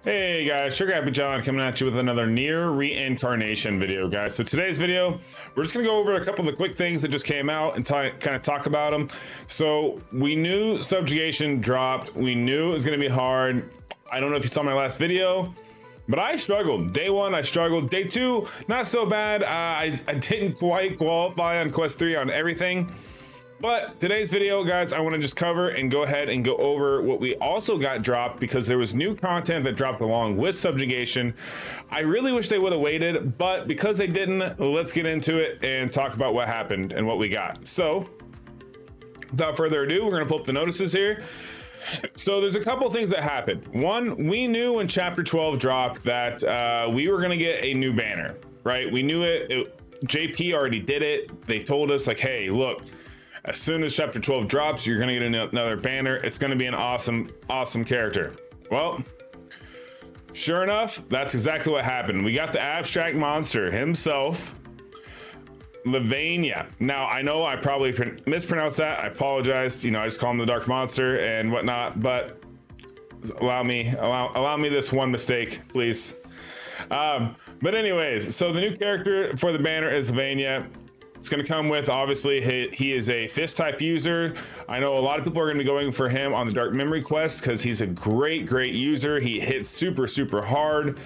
Hey guys, TriggerhappyJon coming at you with another Nier Reincarnation video, guys. So today's video, we're just gonna go over a couple of the quick things that just came out and kind of talk about them. So we knew Subjugation dropped. We knew it was gonna be hard. I don't know if you saw my last video, but I struggled. Day one, I struggled. Day two, not so bad. I didn't quite qualify on Quest 3 on everything. But today's video, guys, I want to just cover and go ahead and go over what we also got dropped, because there was new content that dropped along with Subjugation. I really wish they would have waited, but because they didn't, let's get into it and talk about what happened and what we got. So without further ado, we're going to pull up the notices here. So there's a couple things that happened. One, we knew when Chapter 12 dropped that we were going to get a new banner, right? We knew it. JP already did it. They told us, like, hey, look, as soon as Chapter 12 drops, you're gonna get another banner. It's gonna be an awesome character. Well, sure enough, that's exactly what happened. We got the abstract monster himself, Levania. Now, I know I probably mispronounced that. I apologize. You know, I just call him the Dark Monster and whatnot, but allow me this one mistake, please. But anyways, so the new character for the banner is Levania. It's going to come with, obviously, he is a fist type user. I know a lot of people are going to be going for him on the Dark Memory quest because he's a great user. He hits super hard.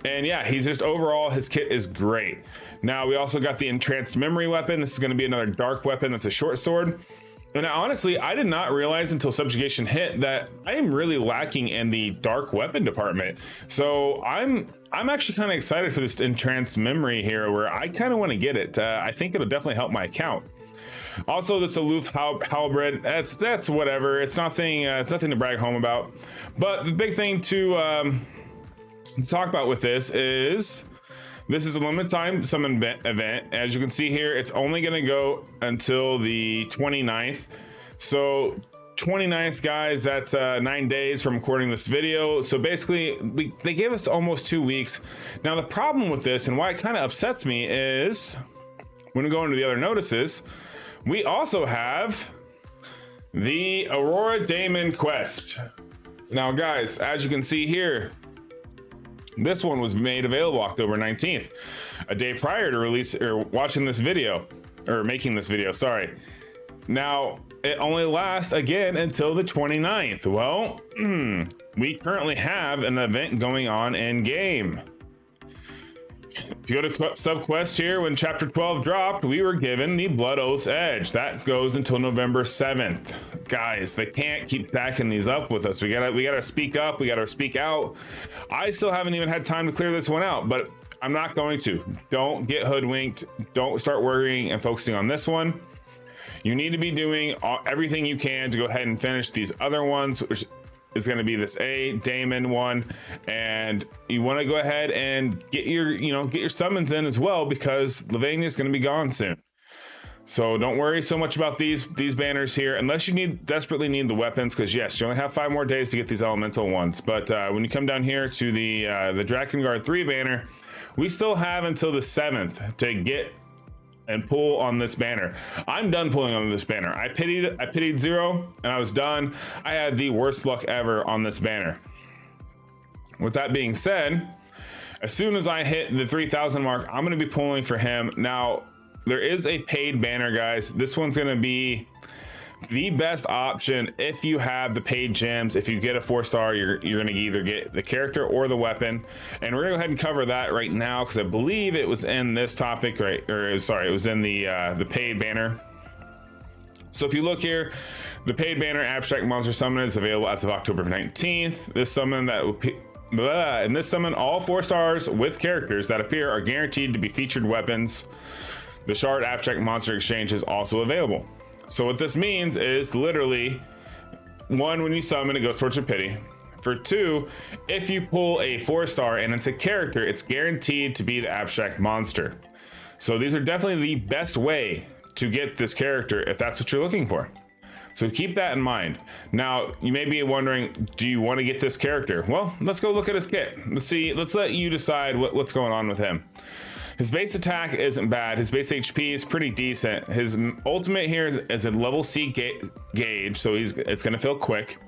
And yeah, he's just overall, his kit is great. Now, we also got the Entranced Memory weapon. This is going to be another dark weapon that's a short sword. And honestly, I did not realize until Subjugation hit that I am really lacking in the dark weapon department. So I'm actually kind of excited for this Entranced Memory here, where I kind of want to get it. I think it'll definitely help my account. Also, this aloof halberd, that's whatever. It's nothing to brag home about. But the big thing to talk about with this is, this is a limited time summon event. As you can see here, it's only going to go until the 29th. So 29th, guys, that's 9 days from recording this video. So basically, they gave us almost 2 weeks. Now, the problem with this and why it kind of upsets me is when we go into the other notices, we also have the Aurora Daemon quest. Now, guys, as you can see here, this one was made available October 19th, a day prior to release or watching this video, or making this video, sorry. Now, it only lasts again until the 29th. Well, we currently have an event going on in game. If you go to subquest here, when Chapter 12 dropped, we were given the Blood Oath's Edge. That goes until November 7th. Guys, they can't keep stacking these up with us. We gotta speak up. We gotta speak out. I still haven't even had time to clear this one out, but I'm not going to. Don't get hoodwinked. Don't start worrying and focusing on this one. You need to be doing everything you can to go ahead and finish these other ones, which is going to be this Daemon one, and you want to go ahead and get your summons in as well, because Levania is going to be gone soon. So don't worry so much about these banners here, unless you desperately need the weapons, because yes, you only have 5 more days to get these elemental ones. But when you come down here to the Drakengard 3 banner, we still have until the 7th to get and pull on this banner. I'm done pulling on this banner. I pitied 0 and I was done. I had the worst luck ever on this banner. With that being said, as soon as I hit the 3,000 mark, I'm going to be pulling for him. Now, there is a paid banner, guys. This one's going to be the best option if you have the paid gems. If you get a 4-star, you're going to either get the character or the weapon, and we're going to go ahead and cover that right now, because I believe it was in this topic, right? Or sorry, it was in the paid banner. So if you look here, the paid banner abstract monster summon is available as of October 19th. This summon and this summon, all 4 stars with characters that appear are guaranteed to be featured weapons. The shard abstract monster exchange is also available. So what this means is, literally, 1, when you summon, it goes towards your pity. For 2, if you pull a 4-star and it's a character, it's guaranteed to be the abstract monster. So these are definitely the best way to get this character if that's what you're looking for. So keep that in mind. Now, you may be wondering, do you want to get this character? Well, let's go look at his kit. Let's let you decide what's going on with him. His base attack isn't bad. His base HP is pretty decent. His ultimate here is a level C gauge, so it's going to feel quick.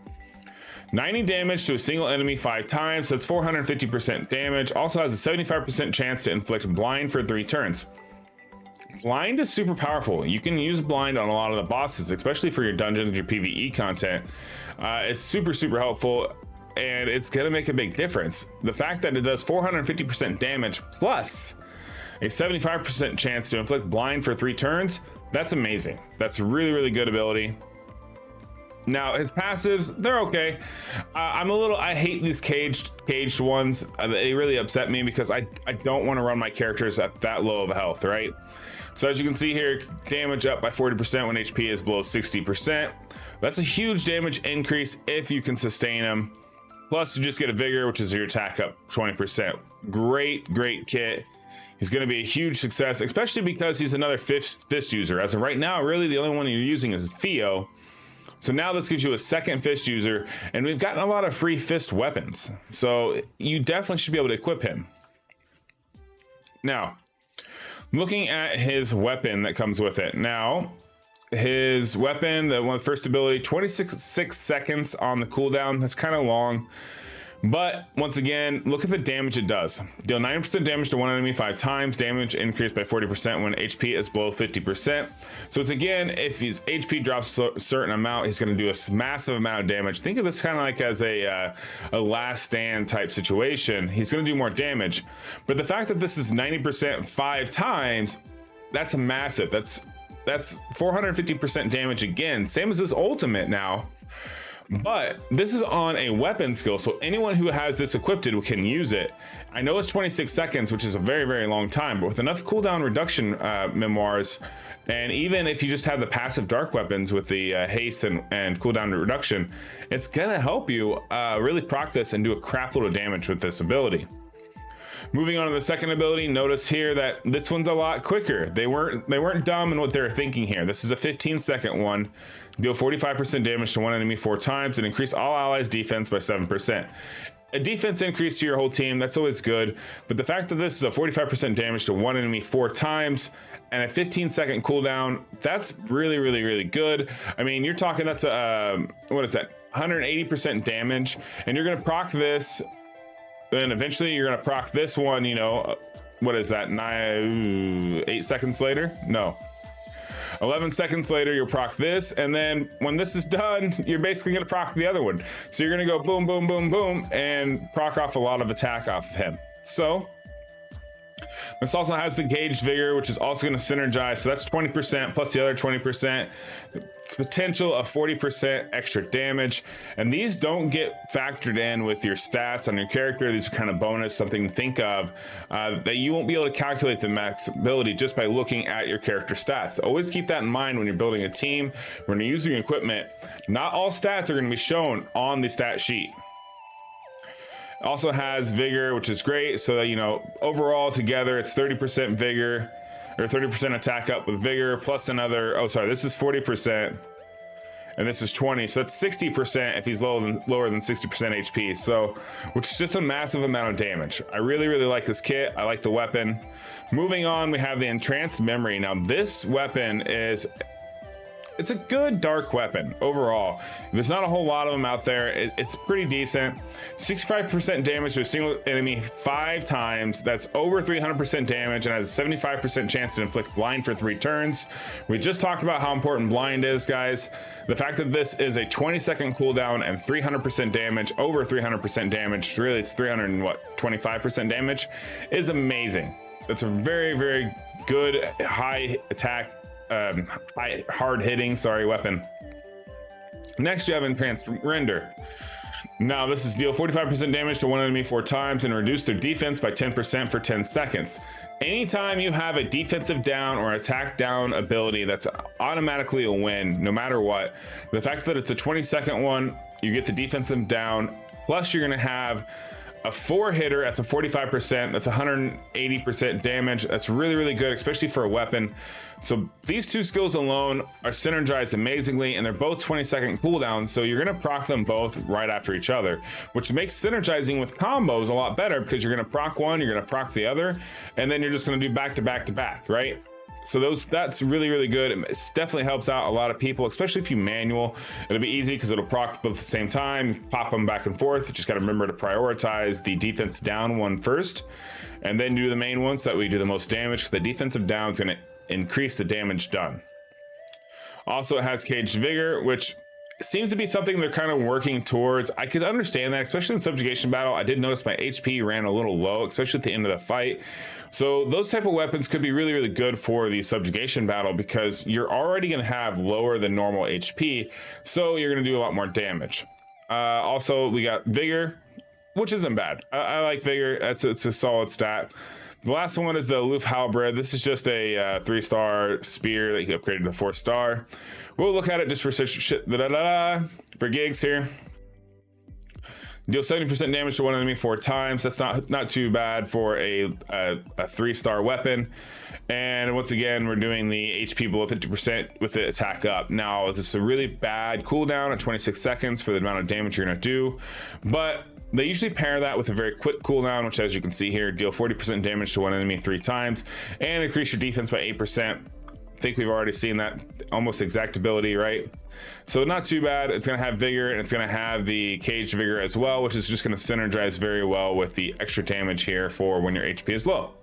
90 damage to a single enemy 5 times, so that's 450% damage. Also has a 75% chance to inflict blind for 3 turns. Blind is super powerful. You can use blind on a lot of the bosses, especially for your dungeons, your PvE content. It's super helpful, and it's gonna make a big difference. The fact that it does 450% damage plus a 75% chance to inflict blind for 3 turns, that's amazing. That's really good ability. Now his passives, they're okay. I hate these caged ones. They really upset me because I don't want to run my characters at that low of a health, right? So as you can see here, damage up by 40% when HP is below 60%. That's a huge damage increase if you can sustain them. Plus you just get a vigor, which is your attack up 20%. Great kit. He's going to be a huge success, especially because he's another fist user. As of right now, really the only one you're using is Theo. So now this gives you a second fist user, and we've gotten a lot of free fist weapons. So you definitely should be able to equip him. Now, looking at his weapon that comes with it. Now, his weapon, the first ability, 26 seconds on the cooldown. That's kind of long. But once again, look at the damage it does. Deal 90% damage to one enemy 5 times. Damage increased by 40% when HP is below 50%. So it's again, if his HP drops a certain amount, he's going to do a massive amount of damage. Think of this kind of like as a last stand type situation. He's going to do more damage. But the fact that this is 90% 5 times, that's massive. That's 450% damage again. Same as this ultimate now. But this is on a weapon skill, so anyone who has this equipped can use it. I know it's 26 seconds, which is a very long time, but with enough cooldown reduction memoirs, and even if you just have the passive dark weapons with the haste and cooldown reduction, it's gonna help you really proc this and do a crap load of damage with this ability. Moving on to the second ability, notice here that this one's a lot quicker. They weren't dumb in what they were thinking here. This is a 15-second one. Deal 45% damage to one enemy 4 times and increase all allies' defense by 7%. A defense increase to your whole team, that's always good. But the fact that this is a 45% damage to one enemy 4 times and a 15-second cooldown, that's really good. I mean, you're talking that's a, what is that? 180% damage, and you're gonna proc this. Then eventually you're gonna proc this one, you know, what is that, 8 seconds later? No. 11 seconds later, you'll proc this, and then when this is done, you're basically gonna proc the other one. So you're gonna go boom, and proc off a lot of attack off of him. So, this also has the gauged vigor, which is also gonna synergize, so that's 20% plus the other 20%. It's potential of 40% extra damage, and these don't get factored in with your stats on your character. These are kind of bonus, something to think of, that you won't be able to calculate the max ability just by looking at your character stats. Always keep that in mind when you're building a team, when you're using equipment. Not all stats are going to be shown on the stat sheet. Also has vigor, which is great, so that, you know, overall together it's 30% vigor, or 30% attack up with vigor, plus another, oh sorry, this is 40%, and this is 20, so that's 60% if he's lower than 60% HP, so, which is just a massive amount of damage. I really like this kit. I like the weapon. Moving on, we have the Entranced Memory. Now this weapon is, it's a good dark weapon overall. There's not a whole lot of them out there. It's pretty decent. 65% damage to a single enemy 5 times. That's over 300% damage and has a 75% chance to inflict blind for 3 turns. We just talked about how important blind is, guys. The fact that this is a 20-second cooldown and 300% damage, over 300% damage, really it's 325% damage, is amazing. It's a very good high attack, hard hitting weapon. Next you have Entranced Render. Now this is deal 45% damage to one enemy 4 times and reduce their defense by 10% for 10 seconds. Anytime you have a defensive down or attack down ability, that's automatically a win no matter what. The fact that it's a 20-second one, you get the defensive down, plus you're gonna have a 4-hitter at the 45%, that's 180% damage. That's really good, especially for a weapon. So these 2 skills alone are synergized amazingly, and they're both 20-second cooldowns, so you're gonna proc them both right after each other, which makes synergizing with combos a lot better because you're gonna proc one, you're gonna proc the other, and then you're just gonna do back to back, right? So that's really, really good. It definitely helps out a lot of people, especially if you manual. It'll be easy because it'll proc both at the same time, pop them back and forth. Just got to remember to prioritize the defense down one first, and then do the main one so that we do the most damage, because the defensive down is going to increase the damage done. Also, it has caged vigor, which seems to be something they're kind of working towards. I could understand that, especially in subjugation battle. I did notice my HP ran a little low, especially at the end of the fight. So those type of weapons could be really, really good for the subjugation battle, because you're already going to have lower than normal HP, so you're going to do a lot more damage. Also, we got vigor, which isn't bad. I like vigor. It's a solid stat. The last one is the Aloof Halberd. This is just a 3-star spear that you can upgrade to 4-star. We'll look at it just for for gigs here. Deal 70% damage to one enemy 4 times. That's not too bad for a 3-star weapon. And once again, we're doing the HP below 50% with the attack up. Now, this is a really bad cooldown at 26 seconds for the amount of damage you're gonna do, but they usually pair that with a very quick cooldown, which, as you can see here, deal 40% damage to one enemy 3 times and increase your defense by 8%. I think we've already seen that almost exact ability, right? So not too bad. It's going to have vigor, and it's going to have the caged vigor as well, which is just going to synergize very well with the extra damage here for when your HP is low.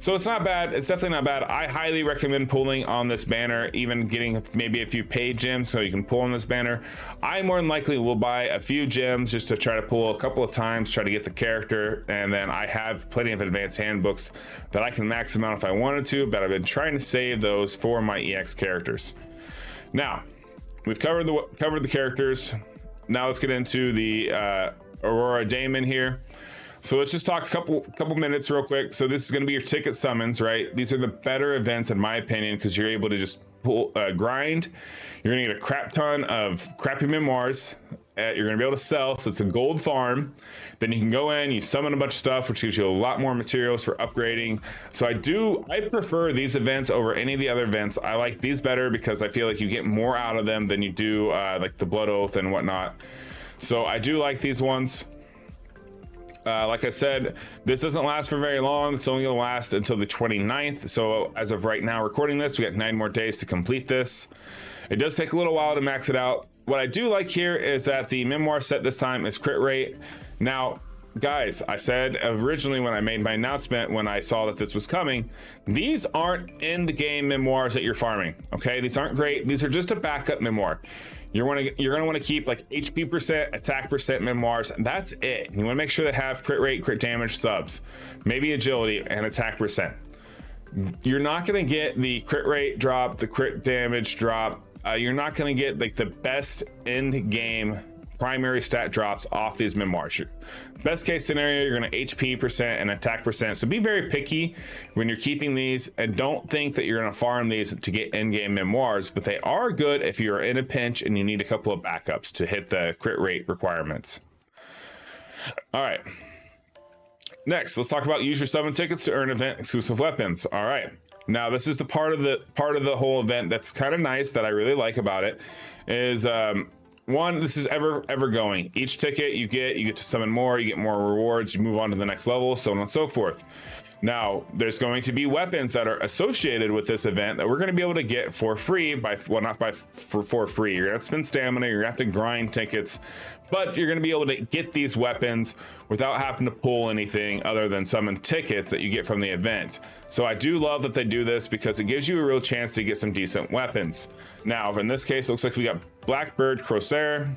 So it's not bad. It's definitely not bad. I highly recommend pulling on this banner, even getting maybe a few paid gems so you can pull on this banner. I more than likely will buy a few gems just to try to pull a couple of times, try to get the character, and then I have plenty of advanced handbooks that I can max them out if I wanted to, but I've been trying to save those for my EX characters. Now, we've covered the characters. Now let's get into the Aurora Daemon here. So let's just talk a couple minutes real quick. So this is going to be your ticket summons, right? These are the better events in my opinion, because you're able to just pull grind. You're going to get a crap ton of crappy memoirs. You're going to be able to sell, so it's a gold farm. Then you can go in, you summon a bunch of stuff, which gives you a lot more materials for upgrading. So I prefer these events over any of the other events. I like these better because I feel like you get more out of them than you do like the Blood Oath and whatnot. So I do like these ones. Like I said, this doesn't last for very long. It's only gonna last until the 29th. So as of right now recording this, we got 9 more days to complete this. It does take a little while to max it out. What I do like here is that the memoir set this time is crit rate. Now, guys, I said originally when I made my announcement, when I saw that this was coming, these aren't end game memoirs that you're farming, okay? These aren't great. These are just a backup memoir. You're gonna want to keep like HP percent, attack percent memoirs. That's it. You want to make sure they have crit rate, crit damage, subs, maybe agility and attack percent. You're not gonna get the crit rate drop, the crit damage drop. You're not gonna get like the best end game primary stat drops off these memoirs. Best case scenario, you're gonna HP percent and attack percent. So be very picky when you're keeping these, and don't think that you're gonna farm these to get in-game memoirs, but they are good if you're in a pinch and you need a couple of backups to hit the crit rate requirements. All right. Next, let's talk about use your summon tickets to earn event exclusive weapons. All right. Now, this is the part of the whole event that's kind of nice that I really like about it is one, this is ever going. Each ticket you get to summon more, you get more rewards, you move on to the next level, so on and so forth. Now, there's going to be weapons that are associated with this event that we're going to be able to get for free for free. You're going to have to spend stamina, you're going to have to grind tickets, but you're going to be able to get these weapons without having to pull anything other than summon tickets that you get from the event. So I do love that they do this because it gives you a real chance to get some decent weapons. Now, in this case, it looks like we got Blackbird Crosshair.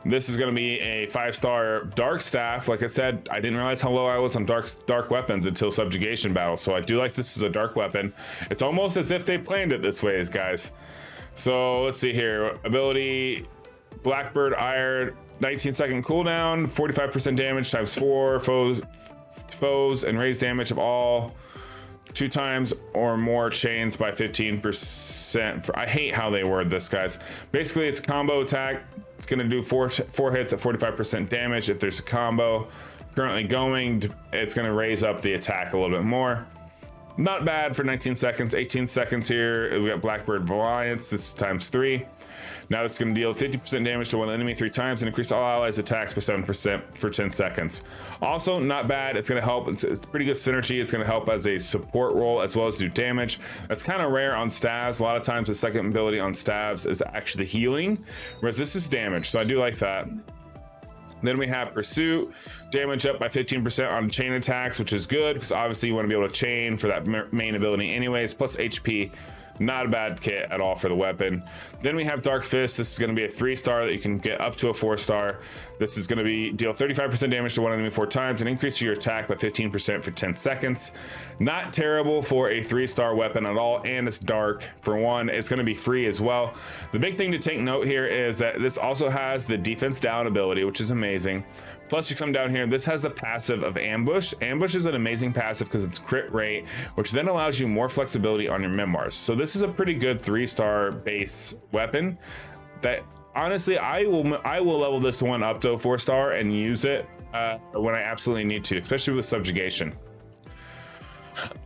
This is going to be a 5-star dark staff. Like I said, I didn't realize how low I was on dark weapons until subjugation battle. So I do like this as a dark weapon. It's almost as if they planned it this way, guys. So let's see here. Ability, Blackbird Iron, 19-second cooldown, 45% damage times 4 foes, and raise damage of all 2 times or more chains by 15%. I hate how they word this, guys. Basically, it's a combo attack. It's going to do 4 hits at 45% damage. If there's a combo currently going, it's going to raise up the attack a little bit more. Not bad for 19 seconds. 18 seconds here. We got Blackbird Alliance. This is times 3. Now it's going to deal 50% damage to one enemy 3 times and increase all allies attacks by 7% for 10 seconds. Also, not bad. It's going to help. It's pretty good synergy. It's going to help as a support role as well as do damage. That's kind of rare on stabs. A lot of times the second ability on stabs is actually healing, whereas this is damage. So I do like that. Then we have Pursuit, damage up by 15% on chain attacks, which is good because obviously you want to be able to chain for that main ability anyways, plus HP. Not a bad kit at all for the weapon. Then we have Dark Fist. This is going to be a 3-star that you can get up to a 4-star. This is going to be deal 35% damage to one enemy 4 times and increase your attack by 15% for 10 seconds. Not terrible for a 3-star weapon at all, and it's dark. For one, it's going to be free as well. The big thing to take note here is that this also has the defense down ability, which is amazing. Plus you come down here, this has the passive of Ambush. Ambush is an amazing passive because it's crit rate, which then allows you more flexibility on your memoirs. So this is a pretty good 3-star base weapon that honestly I will level this one up to a 4-star and use it when I absolutely need to, especially with subjugation.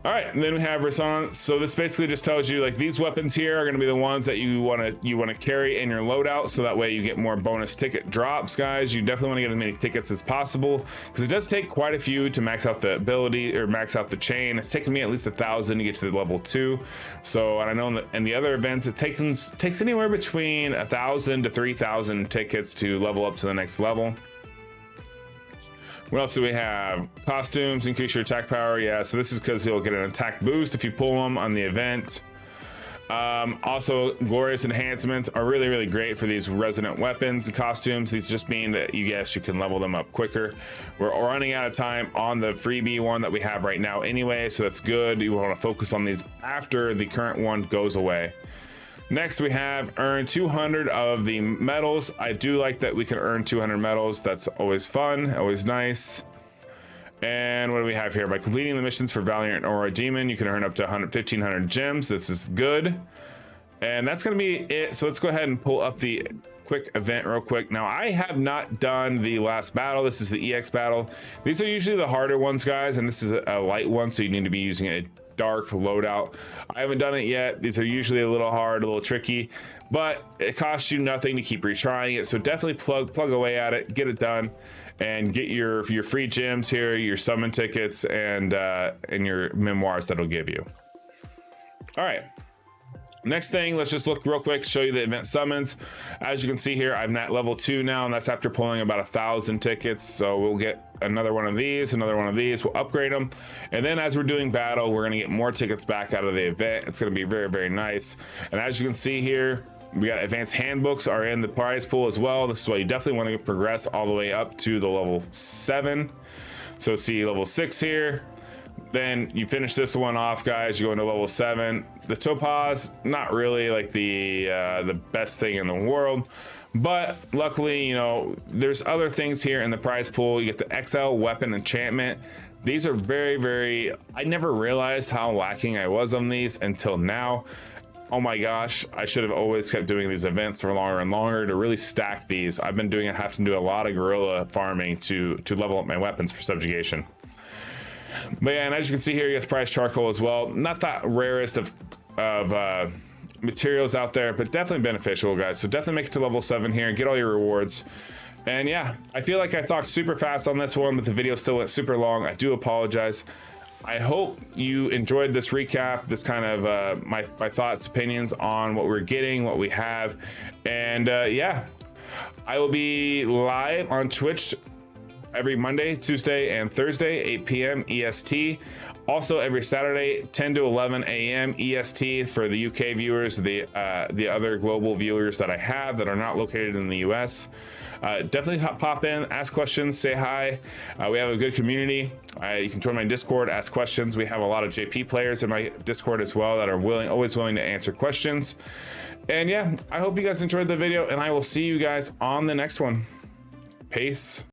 All right, and then we have Resonance. So this basically just tells you like these weapons here are going to be the ones that you want to carry in your loadout, so that way you get more bonus ticket drops, guys. You definitely want to get as many tickets as possible because it does take quite a few to max out the ability or max out the chain. It's taken me at least 1,000 to get to the level 2. So, and I know in the other events it takes anywhere between 1,000 to 3,000 tickets to level up to the next level. What else do we have? Costumes, increase your attack power. Yeah, so this is because you'll get an attack boost if you pull them on the event. Also, glorious enhancements are really, really great for these resonant weapons and costumes. These just mean that you can level them up quicker. We're running out of time on the freebie one that we have right now anyway, so that's good. You want to focus on these after the current one goes away. Next, we have earn 200 of the medals. I do like that we can earn 200 medals. That's always fun, always nice. And what do we have here? By completing the missions for Valiant and Aurora Daemon, you can earn up to 1,500 gems. This is good. And that's going to be it. So let's go ahead and pull up the quick event real quick. Now, I have not done the last battle. This is the EX battle. These are usually the harder ones, guys, and this is a light one, so you need to be using a dark loadout. I haven't done it yet. These are usually a little hard, a little tricky, but it costs you nothing to keep retrying it. So definitely plug away at it, get it done, and get your free gems here, your summon tickets, and your memoirs that'll give you. All right. Next thing, let's just look real quick, show you the event summons. As you can see here, I'm at level 2 now, and that's after pulling about 1,000 tickets. So we'll get another one of these, we'll upgrade them. And then as we're doing battle, we're gonna get more tickets back out of the event. It's gonna be very, very nice. And as you can see here, we got advanced handbooks are in the prize pool as well. This is why you definitely want to progress all the way up to the level 7. So see level 6 here. Then you finish this one off, guys. You go into level 7. The topaz, not really like the best thing in the world, but luckily, you know, there's other things here in the prize pool. You get the XL weapon enchantment. These are very, very. I never realized how lacking I was on these until now. Oh my gosh, I should have always kept doing these events for longer and longer to really stack these. I've been doing it, have to do a lot of guerrilla farming to level up my weapons for subjugation. But yeah, and as you can see here, you get prize charcoal as well. Not the rarest of materials out there, but definitely beneficial, guys. So definitely make it to level 7 here and get all your rewards. And yeah, I feel like I talked super fast on this one, but the video still went super long. I do apologize. I hope you enjoyed this recap, this kind of my thoughts, opinions on what we're getting, what we have. And yeah, I will be live on Twitch every Monday, Tuesday, and Thursday, 8 p.m. EST. Also every Saturday, 10 to 11 a.m. EST for the UK viewers, the other global viewers that I have that are not located in the US. Definitely pop in, ask questions, say hi. We have a good community. You can join my Discord, ask questions. We have a lot of JP players in my Discord as well that are always willing to answer questions. And yeah, I hope you guys enjoyed the video, and I will see you guys on the next one. Peace.